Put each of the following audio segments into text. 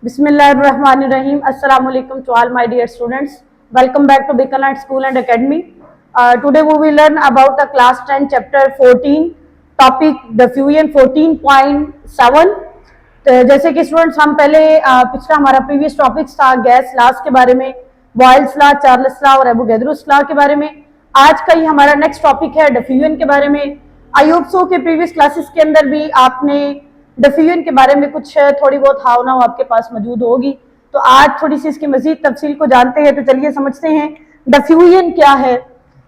Bismillahirrahmanirrahim. Assalamu alaikum to all my dear students. Welcome back to Bikaland School and Academy. Today we will learn about the class 10 chapter 14 topic diffusion 14.7. जैसे कि students हम पहले पिछला हमारा previous topics था gas laws के बारे में, बॉयल्स लॉ, चार्ल्स लॉ और एवोगैड्रोस लॉ के बारे में. आज का ही हमारा नेक्स्ट टॉपिक है डिफ्यूजन के बारे में. आई होप सो के प्रीवियस क्लासेस के अंदर भी आपने डिफ्यूजन के बारे में कुछ थोड़ी बहुत हाव नाव आपके पास मौजूद होगी. तो आज थोड़ी सी इसकी मजीद तफसील को जानते हैं. तो चलिए समझते हैं डिफ्यूजन क्या है.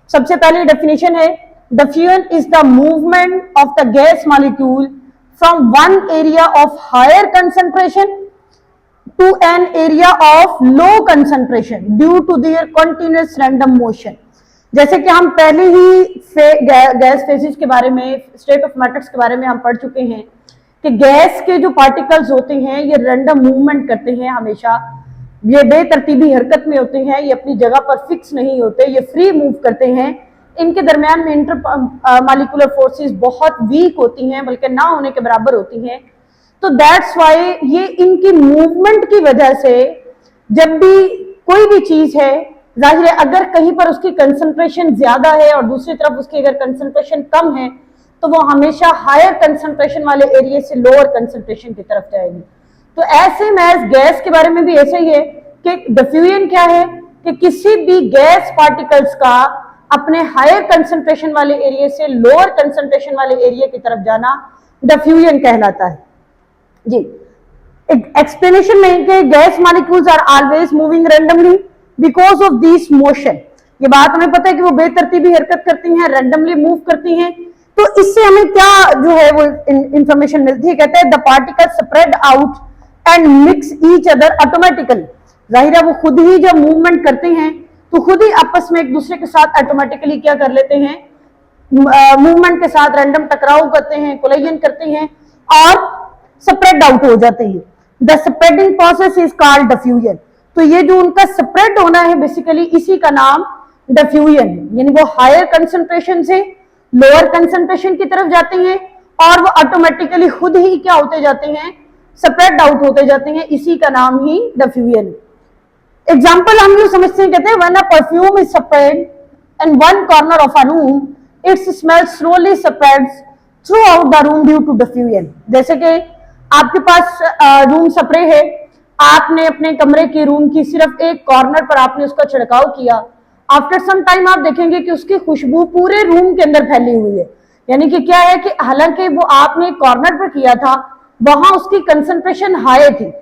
सबसे पहले डेफिनेशन है diffusion is the movement of the gas molecule from one area of higher concentration to an area of low concentration due to their continuous random motion. जैसे कि हम पहले ही गैस फेजेस के बारे में, स्टेट ऑफ मैटर्स के बारे में हम पढ़ चुके हैं कि गैस के जो पार्टिकल्स होते हैं ये रैंडम मूवमेंट करते हैं. हमेशा ये बेतरतीबी हरकत में होते हैं, ये अपनी जगह पर फिक्स नहीं होते, ये फ्री मूव करते हैं. इनके दरमियान में इंटर मॉलिक्यूलर फोर्सेस बहुत वीक होती हैं, बल्कि ना होने के बराबर होती हैं. तो दैट्स वाई ये इनकी मूवमेंट की वजह से जब भी कोई भी चीज है, जाहिर है अगर कहीं पर उसकी कंसंट्रेशन ज्यादा है और दूसरी तरफ उसकी अगर कंसंट्रेशन कम है तो वो हमेशा हायर कंसंट्रेशन वाले एरिया से लोअर कंसंट्रेशन की तरफ जाएगी. तो ऐसे में गैस के बारे में भी ऐसे ही है कि डिफ्यूजन क्या है कि किसी भी गैस पार्टिकल्स का अपने हायर कंसंट्रेशन वाले एरिया से लोअर कंसंट्रेशन वाले एरिया की तरफ जाना डिफ्यूजन कहलाता है. जी, एक्सप्लेनेशन में कि gas molecules are always moving randomly because of this motion. ये बात हमें पता है कि वो बेतरतीबी हरकत करती हैं, रैंडमली मूव करती हैं. तो इससे हमें क्या जो है वो इंफॉर्मेशन मिलती है. कहते हैं the particle spread out and mix each other automatically. जाहिर है वो खुद ही जब मूवमेंट करते हैं तो खुद ही आपस में एक दूसरे के साथ ऑटोमेटिकली क्या कर लेते हैं, मूवमेंट के साथ रैंडम टकराव करते हैं, कोलिजन करते हैं और स्प्रेड आउट हो जाते हैं. The spreading process is called diffusion. तो ये जो उनका स्प्रेड होना है बेसिकली इसी का नाम डिफ्यूजन है. यानी वो हायर कंसंट्रेशन से लोअर कंसंट्रेशन की तरफ जाते हैं और वो ऑटोमेटिकली खुद ही क्या होते जाते हैं, स्प्रेड आउट होते जाते हैं. इसी का नाम ही डिफ्यूजन है. एग्जाम्पल हम ये समझते हैं, कहते हैं when a perfume is spread in one corner of a room its smell slowly spreads throughout the room due to diffusion. जैसे कि आपके पास रूम स्प्रे है, आपने अपने कमरे के रूम की सिर्फ एक कॉर्नर पर आपने उसका छिड़काव किया. आफ्टर सम टाइम आप देखेंगे कि उसकी खुशबू पूरे रूम के अंदर फैली हुई है. यानी कि क्या है कि हालांकि वो आपने कॉर्नर पर किया था, वहां उसकी कंसंट्रेशन हाई थी.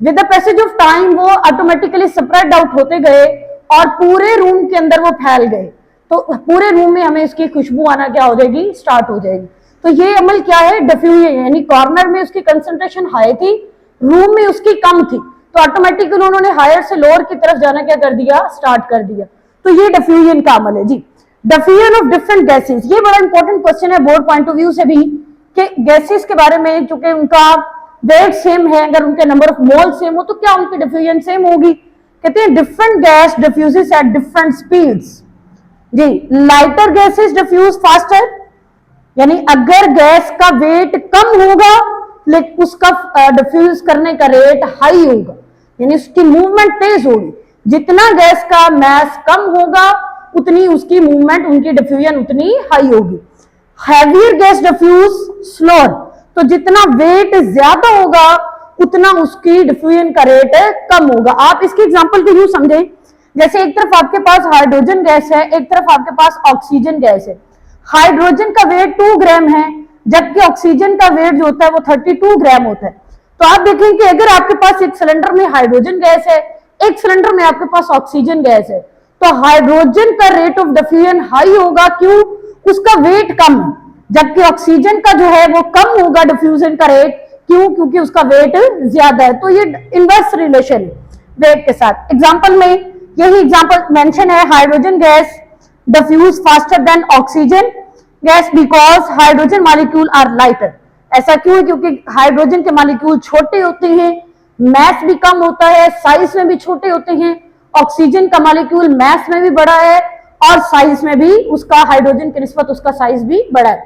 With the passage of time वो ऑटोमेटिकली स्प्रेड आउट होते गए और पूरे रूम के अंदर वो फैल गए. तो पूरे रूम में हमें इसकी खुशबू आना क्या हो जाएगी, स्टार्ट हो जाएगी. तो ये अमल क्या है, डिफ्यूजन. यानी कॉर्नर में उसकी कंसंट्रेशन हाई थी, रूम में उसकी कम थी, तो ऑटोमेटिकली उन्होंने हायर से लोअर की तरफ जाना क्या कर दिया, स्टार्ट कर दिया. तो ये डिफ्यूजन का अमल है. जी, डिफ्यूजन ऑफ डिफरेंट गैसेस, ये बड़ा इंपॉर्टेंट क्वेश्चन है बोर्ड पॉइंट ऑफ व्यू से भी कि गैसेस के बारे में, चूंकि उनका वेट सेम है, अगर उनके नंबर ऑफ मोल सेम हो तो क्या उनकी डिफ्यूजन सेम होगी. कहते हैं different gas diffuses at different speeds. जी, लाइटर गैसेस डिफ्यूज फास्टर. यानी अगर गैस का वेट कम होगा लेकिन उसका डिफ्यूज करने का रेट हाई होगा, यानी उसकी मूवमेंट तेज होगी. जितना गैस का मास कम होगा उतनी उसकी मूवमेंट, उनकी डिफ्यूजन उतनी हाई होगी. Heavier gas diffuse slower. तो जितना वेट ज्यादा होगा उतना उसकी डिफ्यूजन का रेट कम होगा. आप इसकी एग्जांपल को यूं समझें, जैसे एक तरफ आपके पास हाइड्रोजन गैस है, एक तरफ आपके पास ऑक्सीजन गैस है. हाइड्रोजन का वेट 2 ग्राम है जबकि ऑक्सीजन का वेट जो होता है वो 32 ग्राम होता है. तो आप देखें कि अगर आपके पास एक सिलेंडर में हाइड्रोजन गैस है, एक सिलेंडर में आपके पास ऑक्सीजन गैस है, तो हाइड्रोजन का रेट ऑफ डिफ्यूजन हाई होगा. क्यों? उसका वेट कम है. जबकि ऑक्सीजन का जो है वो कम होगा डिफ्यूजन का रेट. क्यों? क्योंकि उसका वेट ज्यादा है. तो ये इनवर्स रिलेशन है वेट के साथ. एग्जांपल में यही एग्जांपल मेंशन है, hydrogen gas diffuse faster than oxygen gas because hydrogen molecule are lighter. ऐसा क्यों है? क्योंकि हाइड्रोजन के मॉलिक्यूल छोटे होते हैं, मास भी कम होता है, साइज में भी छोटे होते हैं. ऑक्सीजन का मॉलिक्यूल मास में भी बड़ा है और साइज में भी उसका हाइड्रोजन की निस्बत उसका साइज भी बड़ा है.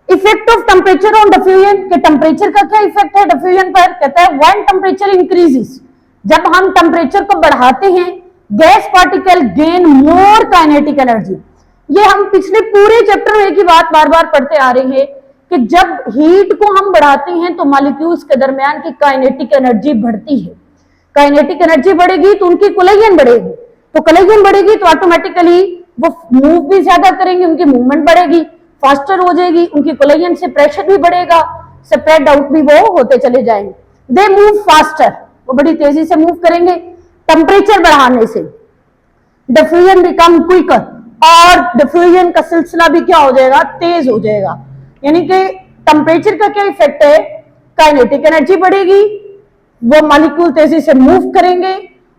Effect of temperature on diffusion, के टेम्परेचर का क्या इफेक्ट है डिफ्यूजन पर? कहता है व्हेन टेम्परेचर इंक्रीजेस, जब हम टेम्परेचर को बढ़ाते हैं, gas particle gain more kinetic energy. ये हम पिछले पूरे चैप्टर में एक ही बात बार बार पढ़ते आ रहे हैं कि जब हीट को हम बढ़ाते हैं तो मॉलिक्यूल्स के दरमियान की काइनेटिक एनर्जी बढ़ती है। काइनेटिक एनर्जी बढ़ेगी तो उनकी कोलिजन बढ़ेगी, तो कोलिजन बढ़ेगी तो ऑटोमेटिकली वो मूव भी ज्यादा करेंगे, उनकी मूवमेंट बढ़ेगी, फास्टर हो जाएगी, उनकी कोलिजन से प्रेशर भी बढ़ेगा, स्प्रेड आउट भी वो होते चले जाएंगे। दे मूव फास्टर, वो बड़ी तेजी से मूव करेंगे। टेम्परेचर बढ़ाने से डिफ्यूजन बिकम क्विकर, और डिफ्यूजन का सिलसिला भी क्या हो जाएगा? तेज हो जाएगा। यानी कि टेम्परेचर का क्या इफेक्ट है? काइनेटिक एनर्जी बढ़ेगी, वो मॉलिक्यूल तेजी से मूव करेंगे,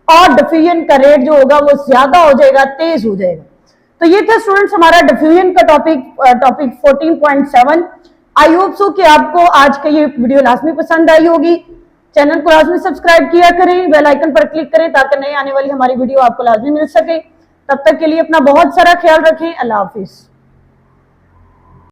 और डिफ्यूजन का रेट जो होगा वो ज्यादा हो जाएगा, तेज हो जाएगा। तो ये था स्टूडेंट्स हमारा डिफ्यूजन का टॉपिक 14.7। आई होप सो कि आपको आज का ये वीडियो लाजमी पसंद आई होगी। चैनल को लाजमी सब्सक्राइब किया करें, बेल आइकन पर क्लिक करें ताकि नई आने वाली हमारी वीडियो आपको लाजमी मिल सके। तब तक के लिए अपना बहुत सारा ख्याल रखें। अल्लाह हाफिज।